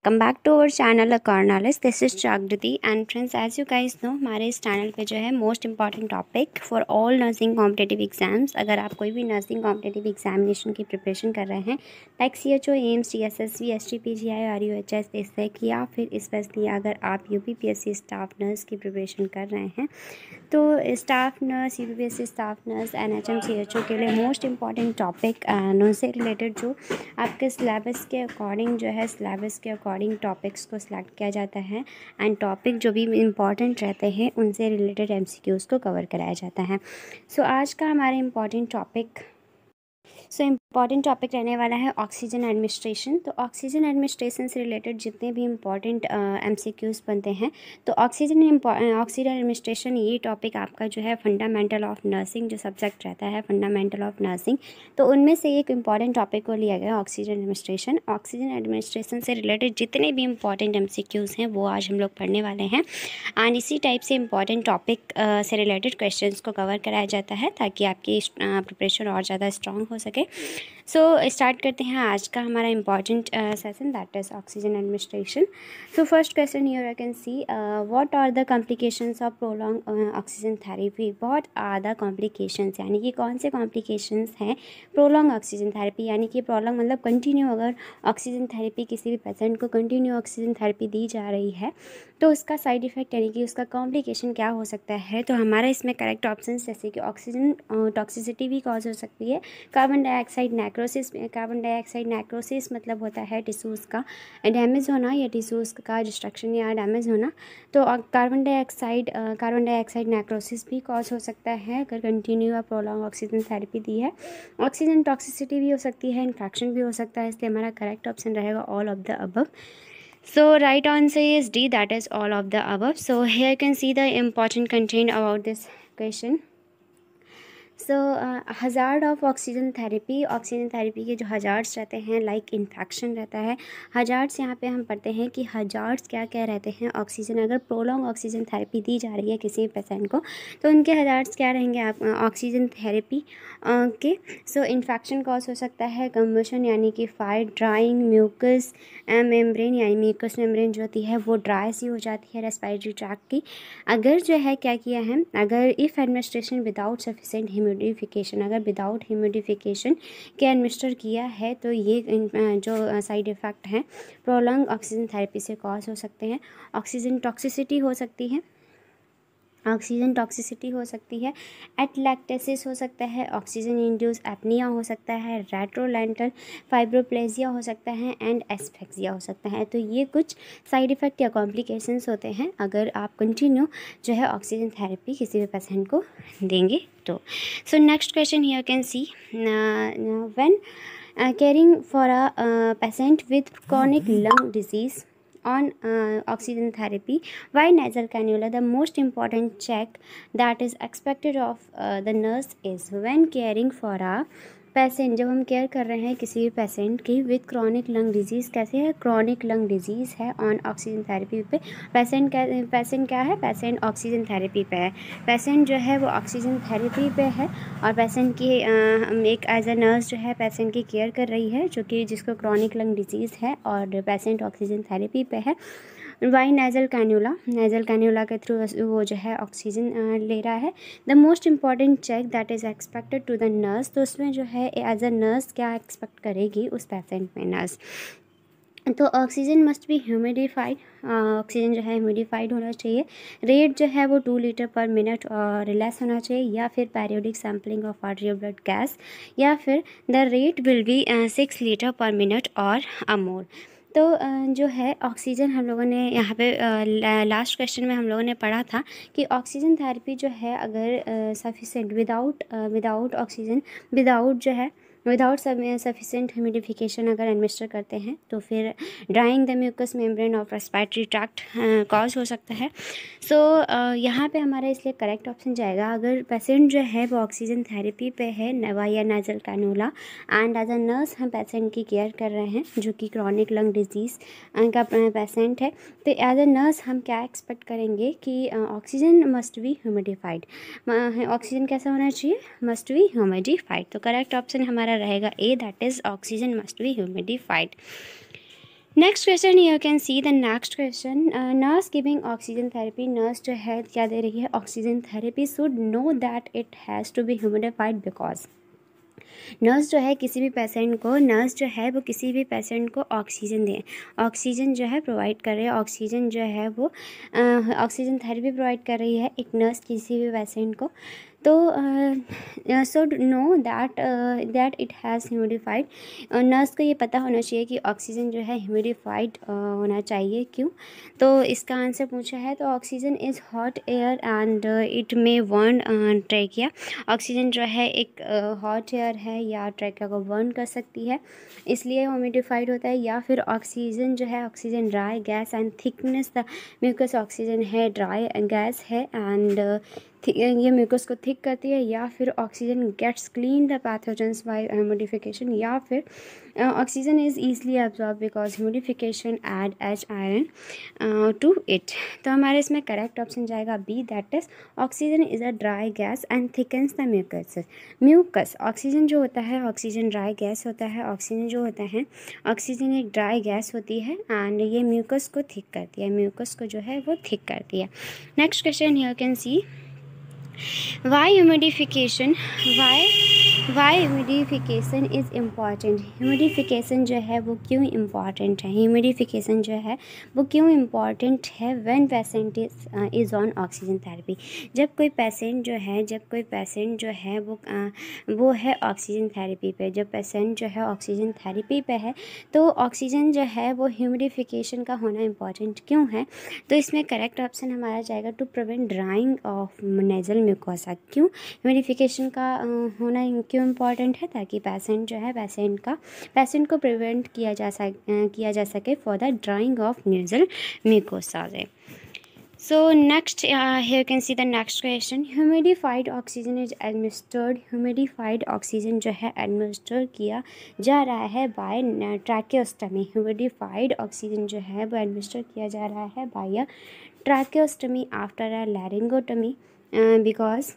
Welcome back to our channel Cornlist. This is Jagriti and friends, as you guys know, हमारे इस channel पे जो है most important topic for all nursing competitive exams. अगर आप कोई भी नर्सिंग कॉम्पिटिटिव एग्जामिनेशन की प्रिपरेशन कर रहे हैं like CHO, AIIMS, TSSV, STPGI, RUHS, SEC या फिर स्पेशली अगर आप UPPSC स्टाफ नर्स की प्रिपरेशन कर रहे हैं तो staff nurse, UPPSC staff nurse, NHM, CHO के लिए मोस्ट इंपॉर्टेंट टॉपिक उनसे रिलेटेड जो आपके सिलेबस के अकॉर्डिंग जो है सिलेबस के अकॉर्डिंग टॉपिक्स को सिलेक्ट किया जाता है एंड टॉपिक जो भी इम्पॉर्टेंट रहते हैं उनसे रिलेटेड MCQs को कवर कराया जाता है। सो आज का हमारा इम्पॉर्टेंट टॉपिक रहने वाला है ऑक्सीजन एडमिनिस्ट्रेशन। तो ऑक्सीजन एडमिनिस्ट्रेशन से रिलेटेड जितने भी इम्पॉर्टेंट MCQs बनते हैं तो ऑक्सीजन एडमिनिस्ट्रेशन ये टॉपिक आपका जो है फंडामेंटल ऑफ नर्सिंग जो सब्जेक्ट रहता है फंडामेंटल ऑफ नर्सिंग, तो उनमें से एक इम्पॉर्टेंट टॉपिक को लिया गया ऑक्सीजन एडमिनिस्ट्रेशन। ऑक्सीजन एडमिनिस्ट्रेशन से रिलेटेड जितने भी इम्पॉर्टेंट MCQs हैं वो आज हम लोग पढ़ने वाले हैं एंड इसी टाइप से इम्पॉर्टेंट टॉपिक से रिलेटेड क्वेश्चंस को कवर कराया जाता है ताकि आपकी प्रिपरेशन और ज़्यादा स्ट्रॉन्ग हो सके। सो स्टार्ट करते हैं आज का हमारा important session, that is oxygen administration. So first question here I can see what are the complications of prolong oxygen therapy. What are the complications यानी कि कौन से कॉम्प्लिकेशंस हैं प्रोलॉन्ग ऑक्सीजन थेरेपी, यानी कि प्रोलॉन्ग मतलब कंटिन्यू अगर oxygen therapy किसी भी पेशेंट को कंटिन्यू ऑक्सीजन थेरेपी दी जा रही है तो उसका साइड इफ़ेक्ट यानी कि उसका कॉम्प्लिकेशन क्या हो सकता है। तो हमारा इसमें करेक्ट ऑप्शन जैसे कि ऑक्सीजन टॉक्सिसिटी भी कॉज हो सकती है, carbon dioxide necrosis. Carbon dioxide necrosis मतलब होता है टिश्यूज़ का डैमेज होना या टिश्यूज़ का डिस्ट्रक्शन या डैमेज होना। तो कार्बन डाइऑक्साइड नेक्रोसिस भी कॉज हो सकता है अगर कंटिन्यू या प्रोलॉन्ग ऑक्सीजन थेरेपी दी है। ऑक्सीजन टॉक्सिसिटी भी हो सकती है, इन्फेक्शन भी हो सकता है, इसलिए हमारा करेक्ट ऑप्शन रहेगा all of the above. So right answer is D, that is all of the above. So here you can see the important content about this question. So hazard of oxygen therapy के जो hazards रहते हैं like infection रहता है। Hazards यहाँ पे हम पढ़ते हैं कि हज़ार्ड्स क्या क्या रहते हैं ऑक्सीजन अगर प्रोलॉन्ग ऑक्सीजन थेरेपी दी जा रही है किसी पेशेंट को तो उनके हज़ार्ड्स क्या रहेंगे आप ऑक्सीजन थेरेपी के। सो इन्फेक्शन कॉज हो सकता है, कंबशन यानी कि फायर, ड्राइंग, म्यूकस मेम्ब्रेन यानी म्यूकस मेम्ब्रेन जो होती है वो ड्राई सी हो जाती है रेस्पिरेटरी ट्रैक्ट की। अगर जो है क्या किया है, अगर if administration without sufficient humidification, अगर विदाउट ह्यूमिडिफिकेशन के एडमिनिस्टर किया है तो ये जो साइड इफ़ेक्ट हैं प्रोलॉन्ग ऑक्सीजन थेरेपी से कॉज हो सकते हैं। ऑक्सीजन टॉक्सिसिटी हो सकती है, एटलैक्टेसिस हो सकता है, ऑक्सीजन इंड्यूस एपनिया हो सकता है, रेट्रोलेंटल फाइब्रोप्लेजिया हो सकता है एंड एस्फेक्सिया हो सकता है। तो ये कुछ साइड इफ़ेक्ट या कॉम्प्लिकेशंस होते हैं अगर आप कंटिन्यू जो है ऑक्सीजन थेरेपी किसी भी पेशेंट को देंगे तो। सो next question here can see when caring for a patient with chronic lung disease on oxygen therapy, why nasal cannula? The most important check that is expected of the nurse is when caring for a patient, जब हम care कर रहे हैं किसी भी patient की with chronic lung disease. कैसे है, क्रॉनिक लंग डिजीज़ है ऑन ऑक्सीजन थेरेपी पे। पेशेंट क्या है, पेशेंट ऑक्सीजन थेरेपी पे है, पेशेंट जो है वो ऑक्सीजन थेरेपी पे है और पेशेंट की एक एज अ नर्स जो है पेशेंट की केयर कर रही है जिसको क्रॉनिक लंग डिजीज़ है और पेशेंट ऑक्सीजन थेरेपी पे है। वाई नेज़ल कैन्यूला के थ्रू वो जो है ऑक्सीजन ले रहा है। The most important check that is expected to the nurse, तो उसमें जो है एज अ नर्स क्या एक्सपेक्ट करेगी उस पेशेंट में नर्स। तो oxygen must be humidified, oxygen जो है ह्यूमिडिफाइड होना चाहिए। रेट जो है वो 2 लीटर पर मिनट और लेस होना चाहिए, या फिर periodic sampling of artery blood gas, या फिर the rate will be 6 litre per minute और मोर। तो जो है ऑक्सीजन हम लोगों ने यहाँ पे लास्ट क्वेश्चन में हम लोगों ने पढ़ा था कि ऑक्सीजन थेरेपी जो है अगर सफिशेंट विदाउट सफिशेंट ह्यूमिडिफिकेशन अगर एडमिनिस्टर करते हैं तो फिर drying the mucous membrane of respiratory tract cause हो सकता है। सो यहाँ पे हमारा इसलिए करेक्ट ऑप्शन जाएगा अगर पेशेंट जो है वो ऑक्सीजन थेरेपी पे है नवा या nasal cannula and as a nurse हम पेशेंट की केयर कर रहे हैं जो कि क्रॉनिक लंग डिजीज़ का पेशेंट है। तो एज अ नर्स हम क्या एक्सपेक्ट करेंगे कि oxygen must be humidified, oxygen कैसा होना चाहिए, मस्ट बी ह्यूमिडिफाइड। तो करेक्ट ऑप्शन हमारा रहेगा A, that is oxygen must be humidified. Next question you can see the next question, nurse giving oxygen therapy, nurse जो है क्या दे रही है, oxygen therapy, should know that it has to be humidified because nurse जो है किसी भी पेशेंट को, नर्स जो है वो किसी भी पेशेंट को ऑक्सीजन दें, ऑक्सीजन जो है प्रोवाइड कर रही है, ऑक्सीजन जो है वो ऑक्सीजन थेरेपी प्रोवाइड कर रही है एक नर्स किसी भी पेशेंट को, तो should know that it has humidified, nurse को ये पता होना चाहिए कि ऑक्सीजन जो है ह्यूमिडिफाइड होना चाहिए। क्यों? तो इसका आंसर पूछा है, तो oxygen is hot air and it may burn trachea, oxygen जो है एक हॉट एयर है या ट्रैकिया को बर्न कर सकती है, इसलिए ह्यूमिडिफाइड होता है। या फिर ऑक्सीजन जो है, oxygen dry gas and thickness the mucus, oxygen है ड्राई गैस है एंड ये म्यूकस को थिक करती है। या फिर oxygen gets clean the pathogens by humidification, या फिर oxygen is easily absorb because humidification add H iron to it. तो हमारे इसमें करेक्ट ऑप्शन जाएगा B, that is oxygen is a dry gas and thickens the mucus. Oxygen जो होता है, oxygen dry gas होता है, ऑक्सीजन जो होता है, ऑक्सीजन एक ड्राई गैस होती है एंड ये म्यूकस को थिक करती है, म्यूकस को जो है वो थिक करती है। Next question you can see, why humidification, why humidification is important, humidification जो है वो क्यों इम्पॉर्टेंट है, ह्यूमिडिफिकेशन जो है वो क्यों इम्पॉर्टेंट है when patient is on oxygen therapy, जब कोई पेशेंट जो है, जब कोई पेशेंट जो है वो है ऑक्सीजन थेरेपी पे, जब पेशेंट जो है ऑक्सीजन थेरेपी पे है, तो ऑक्सीजन जो है वो ह्यूमिडिफिकेशन का होना इम्पॉर्टेंट क्यों है? तो इसमें करेक्ट ऑप्शन हमारा जाएगा to prevent drying of nasal mucosa. क्यों ह्यूमिडिफिकेशन का होना क्यों इम्पॉर्टेंट है? ताकि पेशेंट जो है, पेशेंट को प्रिवेंट किया जा सके for the drawing of nasal mucosa. So next here you can see the next question, humidified oxygen is administered, humidified oxygen जो है administer किया जा रहा है by tracheostomy, humidified oxygen जो है वो administer किया जा रहा है by a tracheostomy after a laryngotomy because,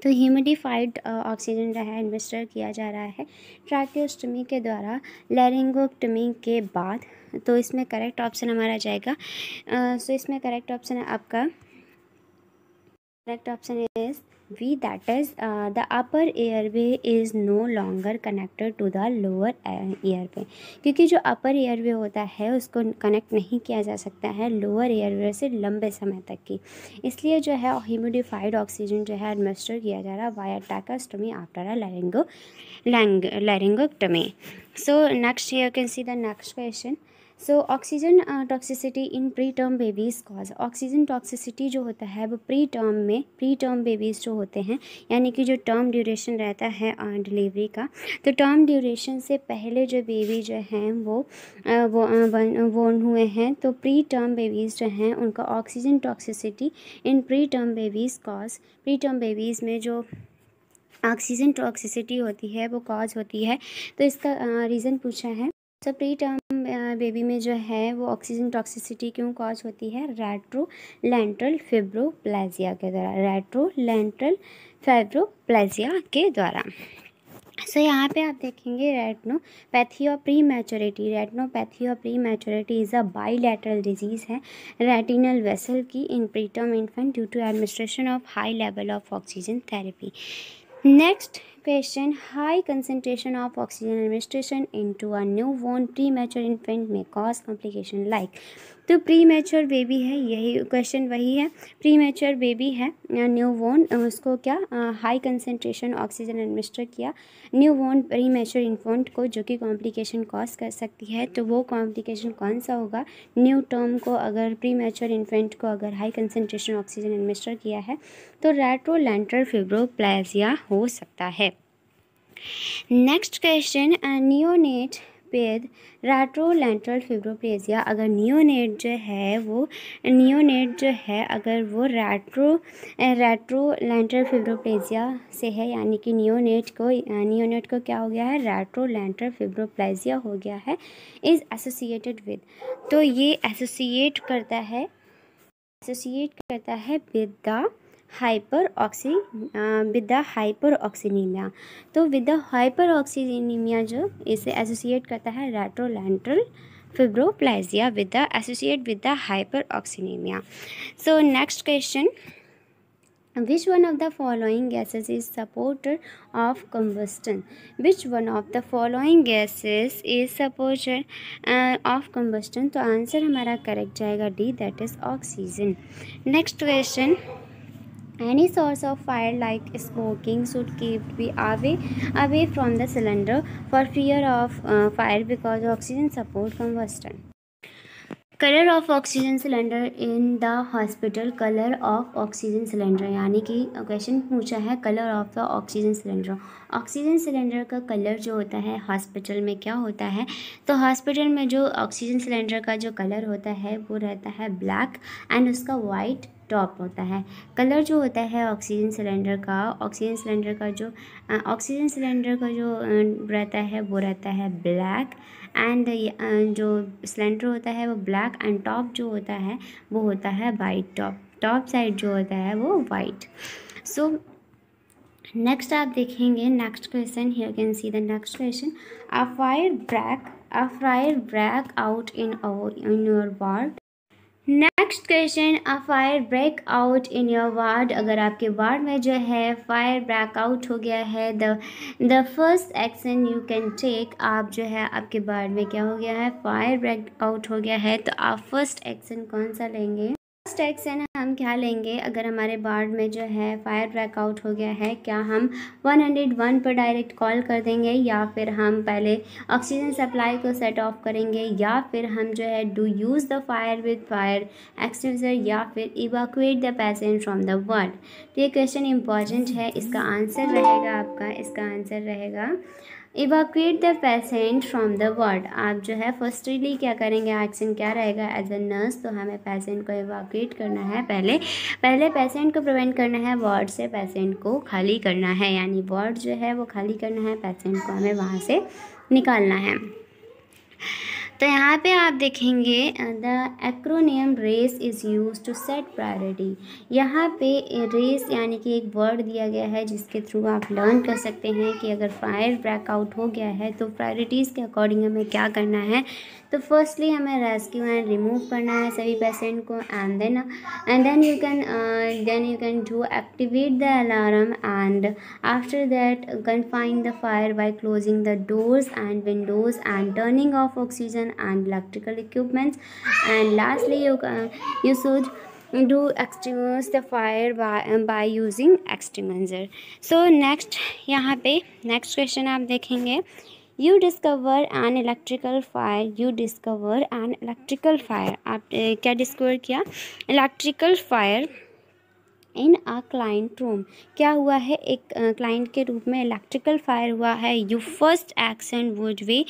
तो ह्यूमिडिफाइड ऑक्सीजन जो है एडमिनिस्टर किया जा रहा है ट्रैकियोस्टमी के द्वारा लैरिंगोटमी के बाद। तो इसमें करेक्ट ऑप्शन हमारा जाएगा, सो इसमें करेक्ट ऑप्शन है आपका, correct option is B, that is the upper airway is no longer connected to the lower airway, क्योंकि जो अपर एयरवे होता है उसको कनेक्ट नहीं किया जा सकता है लोअर एयरवे से लंबे समय तक की, इसलिए जो है ह्यूमिडिफाइड ऑक्सीजन जो है एडमिनिस्टर किया जा रहा है via tracheostomy after a laryngotomy. So next you can see the next question, so oxygen toxicity in preterm babies cause, oxygen toxicity जो होता है वो प्री टर्म बेबीज़ जो होते हैं, यानी कि जो टर्म ड्यूरेशन रहता है डिलीवरी का, तो टर्म ड्यूरेशन से पहले जो बेबी जो हैं वो बोर्न हुए हैं, तो प्री टर्म बेबीज़ जो हैं उनका oxygen toxicity in preterm babies cause, pre term babies में जो ऑक्सीजन टॉक्सिसिटी होती है वो कॉज होती है, तो इसका रीज़न पूछा है। तो प्री टर्म बेबी में जो है वो ऑक्सीजन टॉक्सिसिटी क्यों कॉज होती है? रेट्रोलेंट्रल फिब्रोप्लेजिया के द्वारा, रेट्रोलेंट्रल फिब्रोप्लेजिया के द्वारा। सो यहाँ पे आप देखेंगे retinopathy of prematurity is a bilateral disease है रेटिनल वेसल की in preterm infant due to administration of high level of oxygen therapy. Next question, high concentration of oxygen administration into a newborn premature infant में cause complication like, तो premature baby है, यही question वही है, premature baby है newborn, उसको क्या high concentration oxygen administer किया न्यूबॉर्न प्रीमैच्योर इन्फेंट को, जो कि कॉम्प्लिकेशन कॉज कर सकती है, तो वो कॉम्प्लिकेशन कौन सा होगा? न्यू टर्म को अगर प्रीमैच्योर इन्फेंट को अगर हाई कंसनट्रेशन ऑक्सीजन एडमिनिस्टर किया है तो रेट्रोलेंट्रल फिब्रोप्लेजिया हो सकता है। नेक्स्ट क्वेश्चन, नियोनेट विद रेट्रोलेंट्रल फिब्रोप्लेजिया, अगर नियोनेट जो है अगर वो रेट्रोलेंट्रल फिब्रोप्लेजिया से है, यानी कि नियोनेट को क्या हो गया है? रेट्रोलेंट्रल फिब्रोप्लेजिया हो गया है, इज़ एसोसिएटेड विद, तो ये एसोसिएट करता है विद द हाइपर ऑक्सीनीमिया, तो विद द हाइपर ऑक्सीनीमिया जो इसे एसोसिएट करता है रेट्रोलेंट्रल fibroplasia with the associated with the hyperoxynemia. So next question, which one of the following gases is supporter of combustion? Which one of the following gases is supporter of combustion? तो answer हमारा correct जाएगा D, that is oxygen. Next question, any source of fire like smoking should be away from the cylinder for fear of fire because oxygen support combustion. Colour of oxygen cylinder in the hospital. Colour of oxygen cylinder यानी कि question पूछा है colour of the oxygen cylinder. Oxygen cylinder का colour जो होता है hospital में क्या होता है, तो हॉस्पिटल में जो ऑक्सीजन सिलेंडर का जो कलर होता है वो रहता है ब्लैक एंड उसका वाइट टॉप होता है. कलर जो होता है ऑक्सीजन सिलेंडर का जो रहता है वो रहता है ब्लैक एंड जो सिलेंडर होता है वो ब्लैक एंड टॉप जो होता है वो होता है वाइट. टॉप साइड जो होता है वो वाइट. सो नेक्स्ट आप देखेंगे next question. Here can see the next question. A fire break out in your ward. Next question, a fire break out in your ward. अगर आपके वार्ड में जो है फायर ब्रेक आउट हो गया है, the first action you can take. आप जो है आपके वार्ड में क्या हो गया है, फायर ब्रेक आउट हो गया है, तो आप फर्स्ट एक्शन कौन सा लेंगे? फर्स्ट एक्शन हम क्या लेंगे अगर हमारे वार्ड में जो है फायर ब्रेक आउट हो गया है? क्या हम 101 पर डायरेक्ट कॉल कर देंगे, या फिर हम पहले ऑक्सीजन सप्लाई को सेट ऑफ करेंगे, या फिर हम जो है do use the fire with fire extinguisher, या फिर evacuate the patient from the ward. तो ये क्वेश्चन इंपॉर्टेंट है. इसका आंसर रहेगा evacuate the patient from the ward. आप जो है फर्स्टली क्या करेंगे, एक्शन क्या रहेगा एज अ नर्स, तो हमें पेशेंट को इवैक्यूएट करना है. पहले पेशेंट को प्रिवेंट करना है, वार्ड से पेशेंट को खाली करना है, यानी वार्ड जो है वो खाली करना है, पेशेंट को हमें वहाँ से निकालना है. तो यहाँ पे आप देखेंगे the acronym RACE is use to set priority. यहाँ पे रेस यानी कि एक वर्ड दिया गया है जिसके थ्रू आप लर्न कर सकते हैं कि अगर फायर ब्रेकआउट हो गया है तो प्रायोरिटीज़ के अकॉर्डिंग हमें क्या करना है. तो फर्स्टली हमें रेस्क्यू एंड रिमूव करना है सभी पेशेंट को, and then you can do activate the alarm, and after that confine the fire by closing the doors and windows and turning off oxygen and electrical equipments, and lastly you should do extinguish the fire by using extinguisher. So next यहाँ पे next question आप देखेंगे, you discover an electrical fire. आप क्या discover किया, electrical fire in a client room. क्या हुआ है, एक क्लाइंट के रूप में इलेक्ट्रिकल फायर हुआ है. You first action would be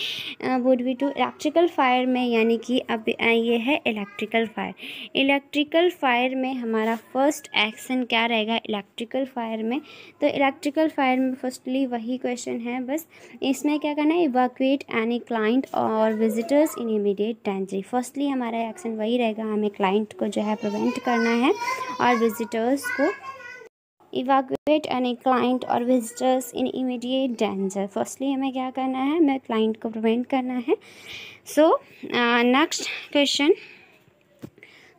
to electrical fire में, यानी कि अब ये है इलेक्ट्रिकल फायर में हमारा फर्स्ट एक्शन क्या रहेगा इलेक्ट्रिकल फायर में. तो इलेक्ट्रिकल फायर में फर्स्टली वही क्वेश्चन है, बस इसमें क्या करना है, इवैक्यूएट एनी क्लाइंट और विजिटर्स इन इमीडिएट डेंजर. फर्स्टली हमारा एक्शन वही रहेगा, हमें क्लाइंट को जो है प्रिवेंट करना है और विजिटर्स को इवैक्यूएट एनी क्लाइंट और विजिटर्स इन इमीडिएट डेंजर. फर्स्टली हमें क्या करना है, हमें क्लाइंट को प्रिवेंट करना है. सो next question,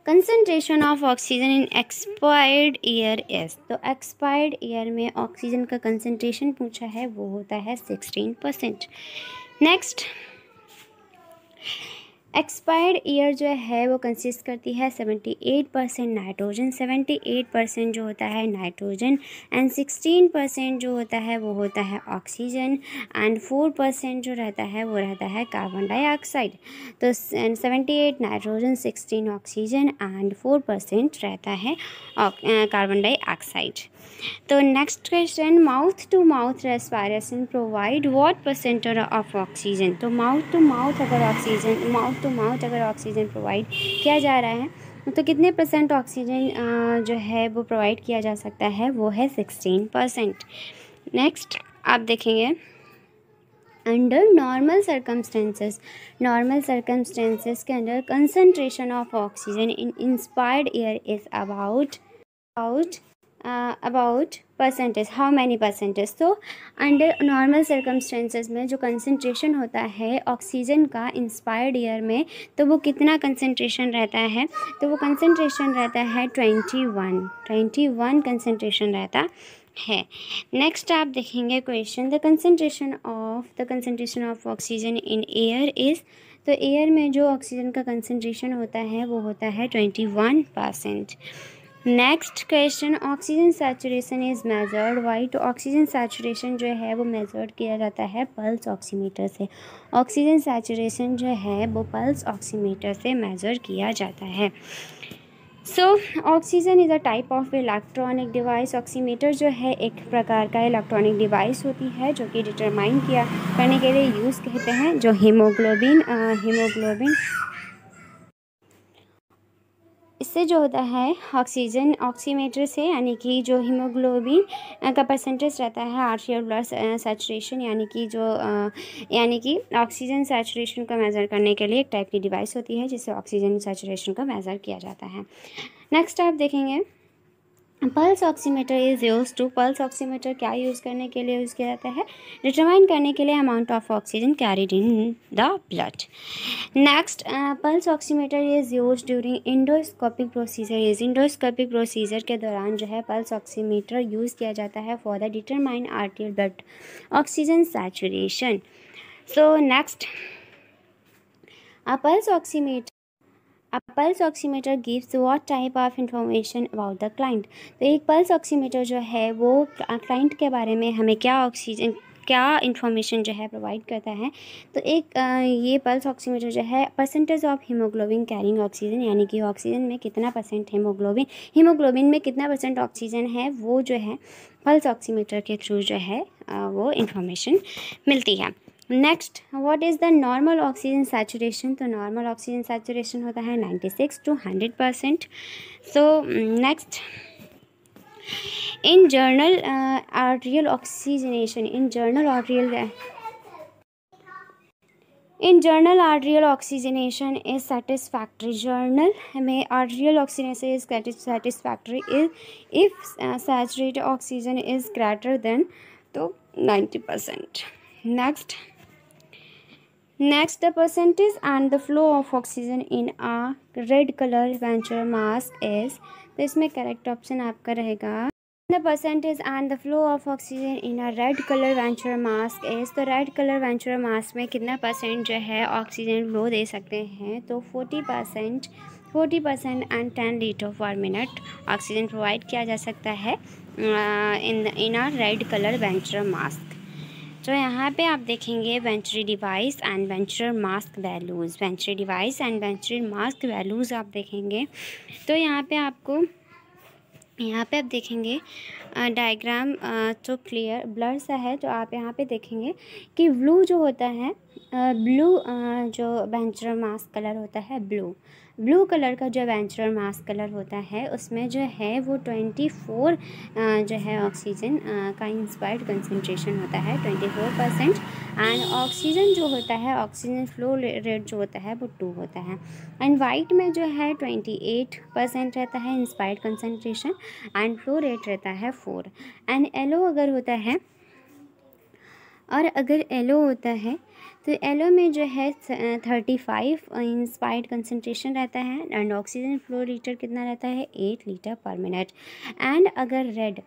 concentration of oxygen in expired air is. तो एक्सपायर्ड एयर में ऑक्सीजन का कंसनट्रेशन पूछा है, वो होता है 16%. नेक्स्ट, एक्सपायर्ड एयर जो है वो कंसिस्ट करती है 78% नाइट्रोजन, 78% जो होता है नाइट्रोजन, एंड 16% जो होता है वो होता है ऑक्सीजन, एंड 4% जो रहता है वो रहता है कार्बन डाइऑक्साइड. तो 78 नाइट्रोजन, 16 ऑक्सीजन एंड 4% रहता है कार्बन डाइऑक्साइड. तो next question, mouth to mouth respiration provide what percentage of oxygen. तो माउथ टू माउथ अगर ऑक्सीजन प्रोवाइड किया जा रहा है तो कितने % ऑक्सीजन जो है वो प्रोवाइड किया जा सकता है, वो है 16%. नेक्स्ट आप देखेंगे, अंडर नॉर्मल सर्कमस्टेंसेस के अंदर concentration of oxygen in inspired air is about percentage, how many percentage. तो अंडर नॉर्मल सर्कमस्टेंसेस में जो कंसंट्रेशन होता है ऑक्सीजन का इंस्पायर्ड एयर में, तो वो कितना कंसंट्रेशन रहता है, तो वो कंसंट्रेशन रहता है 21 कंसंट्रेशन रहता है। नेक्स्ट आप देखेंगे question, the concentration of oxygen in air is, तो एयर में जो ऑक्सीजन का कंसंट्रेशन होता है वो होता है 21%। Next question, oxygen saturation is measured by, तो ऑक्सीजन सैचुरेशन जो है वो मेजर्ड किया जाता है पल्स ऑक्सीमीटर से। ऑक्सीजन सैचुरेशन जो है वो पल्स ऑक्सीमीटर से मेजर किया जाता है। So oxygen is a type of electronic device. Oximeter जो है एक प्रकार का इलेक्ट्रॉनिक डिवाइस होती है जो कि डिटरमाइन करने के लिए यूज़ कहते हैं, जो हीमोग्लोबिन इससे जो होता है ऑक्सीजन ऑक्सीमीटर से, यानी कि जो हीमोग्लोबिन का परसेंटेज रहता है आर्टियल ब्लड सैचुरेशन, यानी कि ऑक्सीजन सैचुरेशन को मेज़र करने के लिए एक टाइप की डिवाइस होती है जिससे ऑक्सीजन सैचुरेशन को मेज़र किया जाता है। नेक्स्ट आप देखेंगे pulse oximeter is use to, pulse oximeter क्या यूज़ करने के लिए यूज़ किया जाता है, डिटरमाइन करने के लिए amount of oxygen carried in the blood. Next, pulse oximeter is use during endoscopic procedure is, endoscopic procedure के दौरान जो है पल्स ऑक्सीमीटर यूज़ किया जाता है for the determine आर्टियल blood oxygen saturation. So next, a pulse oximeter gives what type of information about the client। तो एक pulse oximeter जो है वो क्लाइंट के बारे में हमें क्या इन्फॉर्मेशन जो है प्रोवाइड करता है। तो एक ये पल्स ऑक्सीमीटर जो है percentage of haemoglobin carrying oxygen, यानी कि ऑक्सीजन में कितना परसेंट हीमोग्लोबिन में कितना परसेंट ऑक्सीजन है, वो जो है पल्स ऑक्सीमीटर के थ्रू जो है वो इन्फॉर्मेशन मिलती है। Next, what is the normal oxygen saturation, तो नॉर्मल ऑक्सीजन सैचुरेशन होता है 96 to 100%। So next, in general arterial oxygenation, in general arterial oxygenation is satisfactory, general में arterial oxygenation is satisfactory if saturated oxygen is greater than तो 90%। Next, the percentage and the flow of oxygen in a red color venture mask is, तो इसमें correct option आपका रहेगा the percentage and the flow of oxygen in a red color venture mask is, तो red colour venturi mask में कितना percent जो है oxygen flow दे सकते हैं, तो 40% and 10 litre per minute oxygen provide किया जा सकता है in a red colour venturi mask. तो यहाँ पे आप देखेंगे venturi device and venturi mask values, venturi device and venturi mask values आप देखेंगे। तो यहाँ पे आप देखेंगे डायग्राम तो क्लियर ब्लर सा है, तो आप यहाँ पे देखेंगे कि ब्लू जो होता है जो वेंचुरल मास्क कलर होता है, ब्लू कलर का जो वेंचुरल मास्क कलर होता है उसमें जो है वो 24 जो है ऑक्सीजन का इंस्पायर्ड कंसंट्रेशन होता है 24%, एंड ऑक्सीजन जो होता है ऑक्सीजन फ्लो रेट जो होता है वो 2 होता है, एंड वाइट में जो है 28% रहता है inspired concentration and flow rate रहता है 4, एंड येलो अगर होता है तो येलो में जो है 35 इंस्पायर्ड कंसंट्रेशन रहता है एंड ऑक्सीजन फ्लो लीटर कितना रहता है 8 लीटर पर मिनट, एंड अगर रेड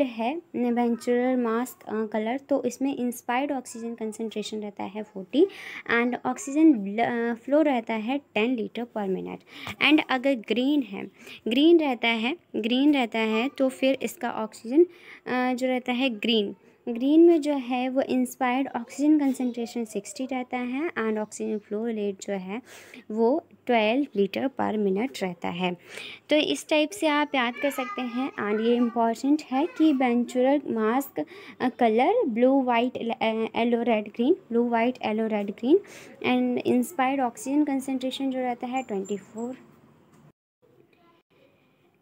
है वेंचुरल मास्क कलर, तो इसमें इंस्पायर्ड ऑक्सीजन कंसंट्रेशन रहता है 40 एंड ऑक्सीजन फ्लो रहता है 10 लीटर पर मिनट, एंड अगर ग्रीन रहता है तो फिर इसका ऑक्सीजन जो रहता है ग्रीन में जो है वो इंस्पायर्ड ऑक्सीजन कंसंट्रेशन 60 रहता है एंड ऑक्सीजन फ्लो रेट जो है वो 12 लीटर पर मिनट रहता है। तो इस टाइप से आप याद कर सकते हैं, एंड ये इम्पॉर्टेंट है कि venturi mask colour blue white yellow red green and inspired oxygen concentration जो रहता है 24,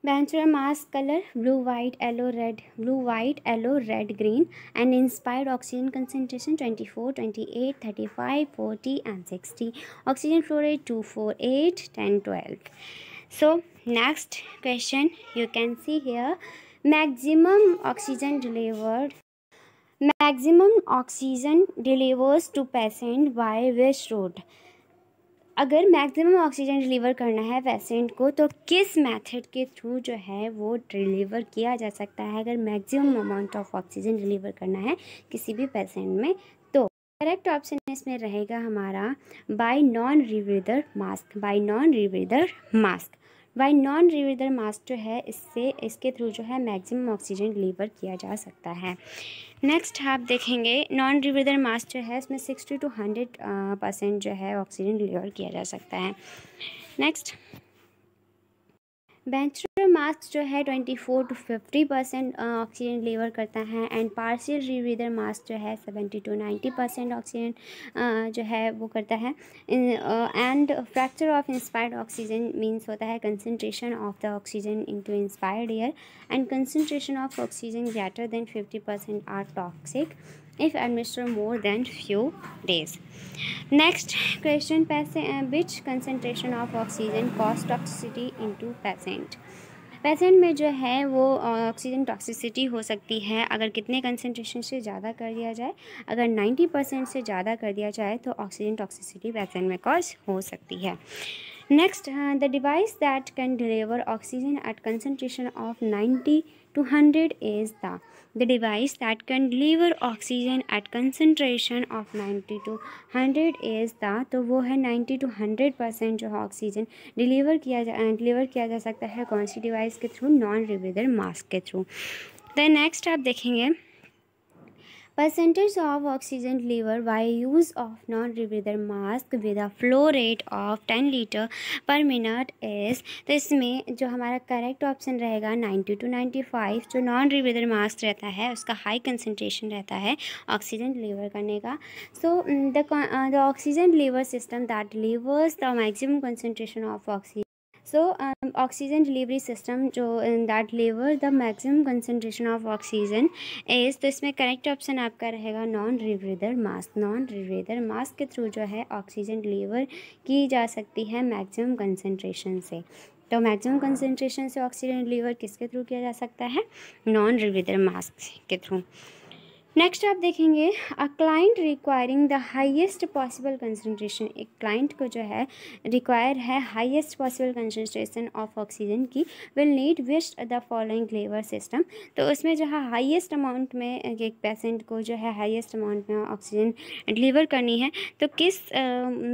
venturi mask colour blue white yellow red green and inspired oxygen concentration 24 28 35 40 and 60, oxygen flow rate 2 4 8 10 12। So next question you can see here, maximum oxygen delivers to patient by which route. अगर maximum oxygen deliver करना है patient को तो किस method के through जो है वो डिलीवर किया जा सकता है, अगर maximum amount of oxygen deliver करना है किसी भी पेशेंट में। तो करेक्ट ऑप्शन इसमें रहेगा हमारा by non rebreather mask. By non rebreather mask जो है इसके थ्रू जो है मैक्सिमम ऑक्सीजन डिलीवर किया जा सकता है। नेक्स्ट आप देखेंगे नॉन रीब्रीदर मास्क जो है इसमें 60 to 100% जो है ऑक्सीजन डिलीवर किया जा सकता है। नेक्स्ट वेंचुलर मास्क जो है 24 to 50% ऑक्सीजन डिलीवर करता है एंड पार्शियल रीब्रीदर मास्क जो है 70 to 90% ऑक्सीजन जो है वो करता है। And fracture of inspired oxygen means होता है concentration of the oxygen into inspired air and concentration of oxygen greater than 50% are toxic if administered more than few days. Next question, which concentration of oxygen cause toxicity into patient? Patient में जो है वो oxygen toxicity हो सकती है अगर कितने concentration से ज़्यादा कर दिया जाए। अगर 90% से ज़्यादा कर दिया जाए तो ऑक्सीजन टॉक्सिसिटी पेशेंट में कॉज हो सकती है। Next the device that can deliver oxygen at concentration of 90 to 100 is the device that can deliver oxygen at concentration of 90 to 100 is तो वो है 90 to 100% जो है ऑक्सीजन डिलीवर किया जा सकता है कौन सी डिवाइस के थ्रू, नॉन रीब्रीदर मास्क के थ्रू। तो नेक्स्ट आप देखेंगे percentage of oxygen delivered by use of non-rebreather mask with a flow rate of 10 liter per minute is। तो इसमें जो हमारा करेक्ट ऑप्शन रहेगा 90 to 95। जो नॉन रीब्रीदर मास्क रहता है उसका हाई कंसनट्रेशन रहता है ऑक्सीजन डिलीवर करने का। So the oxygen deliver system that delivers the maximum concentration of oxygen oxygen delivery system जो that deliver the maximum concentration of oxygen is. तो इसमें करेक्ट ऑप्शन आपका रहेगा non rebreather mask. Non rebreather mask के through जो है oxygen deliver की जा सकती है मैक्सिमम कंसनट्रेशन से। तो मैक्सिमम कंसनट्रेशन से ऑक्सीजन डिलीवर किसके थ्रू किया जा सकता है, नॉन रीब्रीदर मास्क के थ्रू। नेक्स्ट आप देखेंगे a client requiring the highest possible concentration. एक क्लाइंट को जो है रिक्वायर है highest possible concentration of oxygen की will need which the following deliver system. तो उसमें जो है हाईएस्ट अमाउंट में एक पेशेंट को जो है हाईएस्ट अमाउंट में ऑक्सीजन डिलीवर करनी है तो किस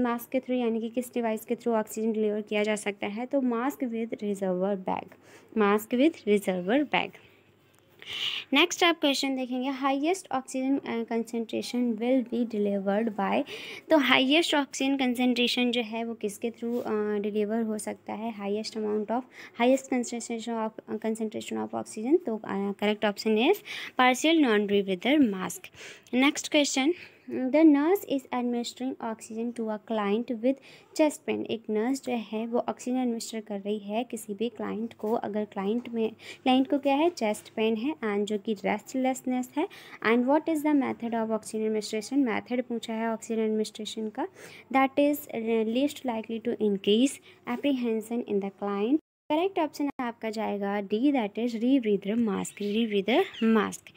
मास्क के थ्रू यानी कि किस डिवाइस के थ्रू ऑक्सीजन डिलीवर किया जा सकता है, तो mask with reservoir bag. Mask with reservoir bag. Next आप क्वेश्चन देखेंगे highest oxygen concentration will be delivered by. तो हाईएस्ट ऑक्सीजन कंसनट्रेशन जो है वो किसके थ्रू डिलीवर हो सकता है, हाईएस्ट कंसनट्रेशन ऑफ ऑक्सीजन। तो correct option is partial non rebreather mask. Next question the nurse is administering oxygen to a client with chest pain. एक नर्स जो है वो ऑक्सीजन एडमिनिस्टर कर रही है किसी भी क्लाइंट को अगर क्लाइंट को क्या है, चेस्ट पेन है एंड जो कि रेस्टलेसनेस है। And what is the method of oxygen administration. Method पूछा है ऑक्सीजन एडमिनिस्ट्रेशन का। That is least likely to increase apprehension in the client. Correct option आपका जाएगा D, that is rebreather mask. Rebreather mask.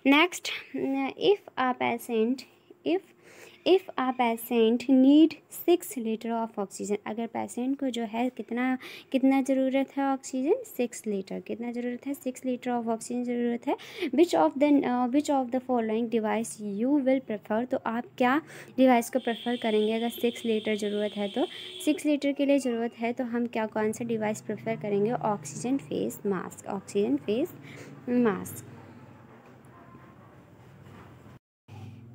Next if a patient need 6 litre of oxygen. अगर patient को जो है कितना ज़रूरत है ऑक्सीजन, 6 लीटर। कितना ज़रूरत है, 6 लीटर ऑफ ऑक्सीजन ज़रूरत है। Which of the following device you will prefer. तो आप क्या डिवाइस को प्रेफर करेंगे अगर 6 लीटर ज़रूरत है तो 6 लीटर के लिए ज़रूरत है तो हम कौन सा डिवाइस प्रेफर करेंगे, oxygen face mask. Oxygen face mask.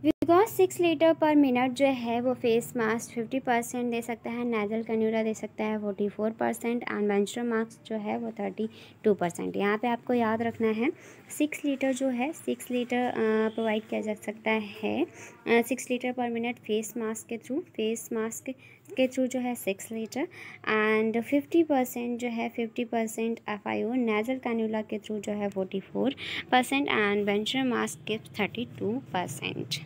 Because 6 litre per minute जो है वो फेस मास्क 50% दे सकता है, नेजल कैन्यूला दे सकता है 44% एंड वेंचुलर मास्क जो है वो 32%। यहाँ पे आपको याद रखना है 6 लीटर जो है 6 लीटर प्रोवाइड किया जा सकता है 6 litre per minute face mask के थ्रू जो है 6 लीटर एंड 50% जो है 50% FIO नेजल कैन्यूला के थ्रू जो है 44% एंड वेंचुलर मास्क के 32%।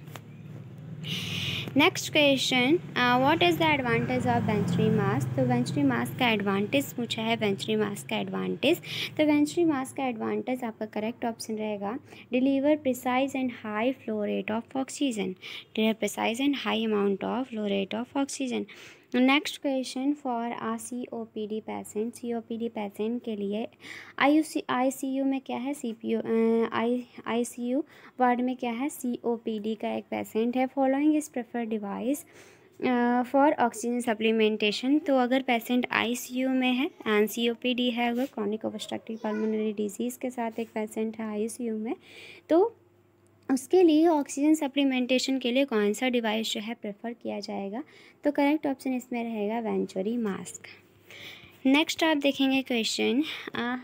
Next question, what is the advantage of venturi mask. तो वेंचुरी मास्क का एडवांटेज पूछा है, वेंचुरी मास्क का एडवांटेज। तो वेंचुरी मास्क का एडवांटेज आपका करेक्ट ऑप्शन रहेगा deliver precise and high flow rate of oxygen, deliver precise and high amount of flow rate of oxygen. Next question for COPD patient, COPD patient के लिए ICU में क्या है, ICU ward में क्या है, COPD का एक पेशेंट है। Following is preferred device for oxygen supplementation. तो अगर पेशेंट ICU में है एंड COPD है, अगर क्रॉनिक ऑब्स्ट्रक्टिव पल्मोनरी डिजीज़ के साथ एक पेशेंट है ICU में, तो उसके लिए ऑक्सीजन सप्लीमेंटेशन के लिए कौन सा डिवाइस जो है प्रेफर किया जाएगा। तो करेक्ट ऑप्शन इसमें रहेगा वेंचुरी मास्क। नेक्स्ट आप देखेंगे question,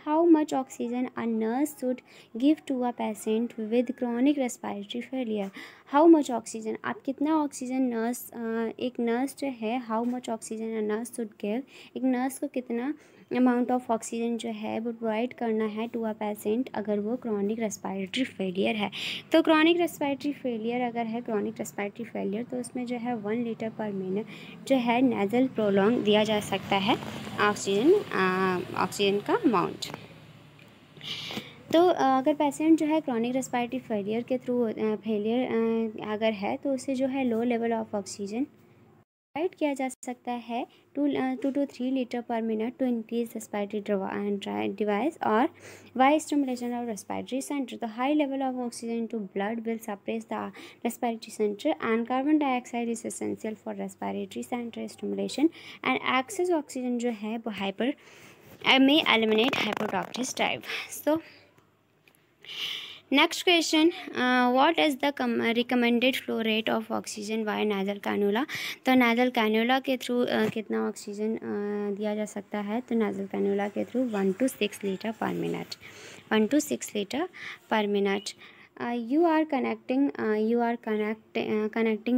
how much oxygen a nurse should give to a patient with chronic respiratory failure. How much oxygen, आप कितना ऑक्सीजन नर्स, एक नर्स जो है, how much oxygen a nurse should give, एक nurse को कितना अमाउंट ऑफ ऑक्सीजन जो है वो प्रोवाइड करना है टू अ पेशेंट अगर वो क्रॉनिक रेस्पिरेटरी फेलियर है। तो क्रॉनिक रेस्पिरेटरी फेलियर अगर है, क्रॉनिक रेस्पिरेटरी फेलियर, तो उसमें जो है 1 लीटर पर मिनट जो है नेज़ल प्रोलॉन्ग दिया जा सकता है ऑक्सीजन का अमाउंट। तो अगर पेशेंट जो है क्रॉनिक रेस्पिरेटरी फेलियर के थ्रू अगर है, तो उसे जो है low level of oxygen provide किया जा सकता है 2 to 3 litre per minute to increase respiratory device और by stimulation of respiratory centre. तो high level of oxygen to blood will suppress the respiratory centre and carbon dioxide is essential for respiratory centre stimulation and excess oxygen जो है वो hyper में eliminate हाइपोटॉक्सिस type. So next question, what is the recommended flow rate of oxygen by nasal cannula. तो nasal cannula के through कितना oxygen दिया जा सकता है। तो नाजल कैनुला के through 1 to 6 litre per minute, 1 to 6 litre per minute. You are connecting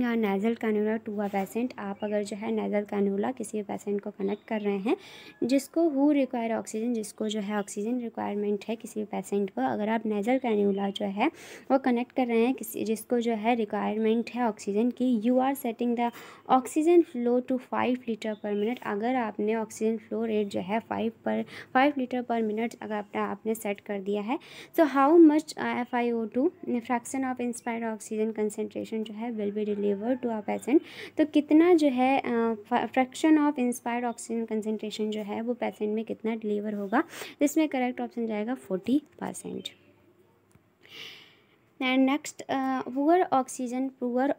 a nasal cannula to a patient. आप अगर जो है नेज़ल कैनुला किसी पेशेंट को कनेक्ट कर रहे हैं जिसको हु रिक्वायर ऑक्सीजन, जिसको जो है ऑक्सीजन रिक्वायरमेंट है किसी पेशेंट को, अगर आप नेज़ल कैनुला जो है वो कनेक्ट कर रहे हैं किसी जिसको जो है रिक्वायरमेंट है ऑक्सीजन की, you are setting the oxygen flow to 5 litre per minute. अगर आपने ऑक्सीजन फ्लो रेट जो है 5 लीटर पर मिनट अगर आपने सेट कर दिया है, so how much FiO2 fraction of inspired oxygen concentration जो है will be delivered to a patient. तो कितना जो है fraction of inspired oxygen concentration जो है वो पेशेंट में कितना डिलीवर होगा, इसमें करेक्ट ऑप्शन जाएगा 40%। And next, poor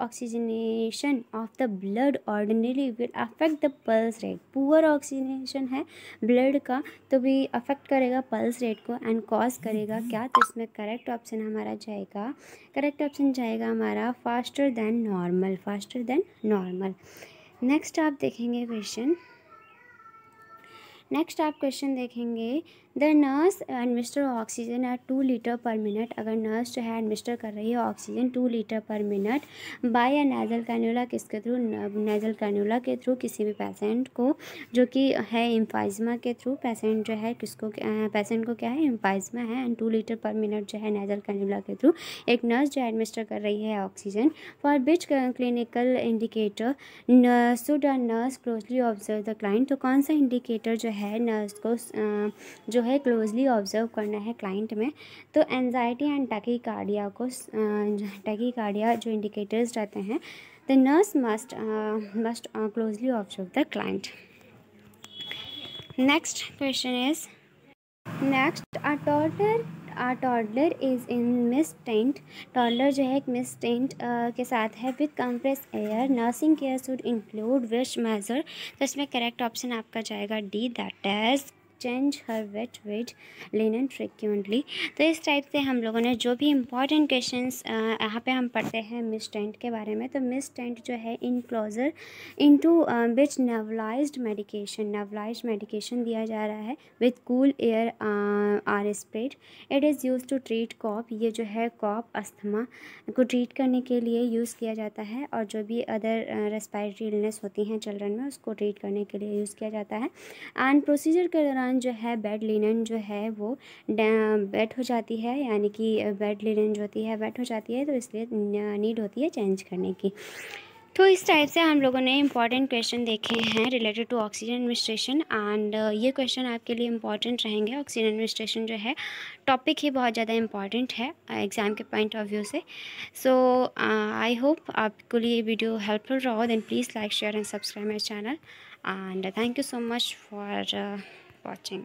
oxygenation of the blood ordinary will affect the pulse rate. Poor oxygenation है ब्लड का तो भी अफेक्ट करेगा पल्स रेट को एंड कॉज करेगा क्या। तो इसमें करेक्ट ऑप्शन हमारा जाएगा, करेक्ट ऑप्शन जाएगा हमारा faster than normal, faster than normal. Next आप देखेंगे क्वेश्चन, नेक्स्ट आप क्वेश्चन देखेंगे, the nurse administer oxygen at 2 litre per minute. अगर नर्स जो है एडमिनिस्टर कर रही है oxygen 2 litre per minute by a nasal cannula, किसके थ्रू, नेज़ल कैनुला के थ्रू किसी भी पेशेंट को जो कि है एम्फाइज़मा के थ्रू, पेशेंट जो है किसको, पेशेंट को क्या है एम्फाइज़मा है एंड 2 लीटर पर मिनट जो है नेज़ल कैनुला के थ्रू एक नर्स जो एडमिनिस्टर कर रही है oxygen, for which clinical indicator should a nurse closely observe the client. तो कौन सा इंडिकेटर जो है नर्स को जो है क्लोजली ऑब्जर्व करना है क्लाइंट में। तो एंजाइटी एंड टैकीकार्डिया को, टैकीकार्डिया जो इंडिकेटर्स रहते हैं, the nurse must closely observe the client. Next question is, next a toddler is in mist tent. Toddler जो है एक मिस टेंट के साथ है with compress air, nursing care should include which measure. तो इसमें करेक्ट ऑप्शन आपका जाएगा D, that is change her wet linen frequently. तो इस टाइप से हम लोगों ने जो भी इम्पॉर्टेंट क्वेश्चंस यहाँ पे हम पढ़ते हैं मिस टेंट के बारे में। तो मिस टेंट जो है enclosure into which nebulized medication दिया जा रहा है with cool air are spread. It is use to treat cough. ये जो है कॉफ अस्थमा को ट्रीट करने के लिए यूज़ किया जाता है और जो भी अदर रेस्पिरेटरी इलनेस होती हैं चिल्ड्रन में उसको ट्रीट करने के लिए यूज़ किया जाता है। एंड प्रोसीजर के दौरान जो है बेड लिनन जो है वो वेट हो जाती है, यानी कि बेड लिनन जो होती है वेट हो जाती है, तो इसलिए नीड होती है चेंज करने की। तो इस टाइप से हम लोगों ने इंपॉर्टेंट क्वेश्चन देखे हैं related to oxygen administration and ये क्वेश्चन आपके लिए इंपॉर्टेंट रहेंगे। ऑक्सीजन एडमिनिस्ट्रेशन जो है टॉपिक ही बहुत ज़्यादा इंपॉर्टेंट है एग्ज़ाम के पॉइंट ऑफ व्यू से। सो आई होप आपको लिए वीडियो हेल्पफुल रहो। Then please like share and subscribe my channel and thank you so much for watching.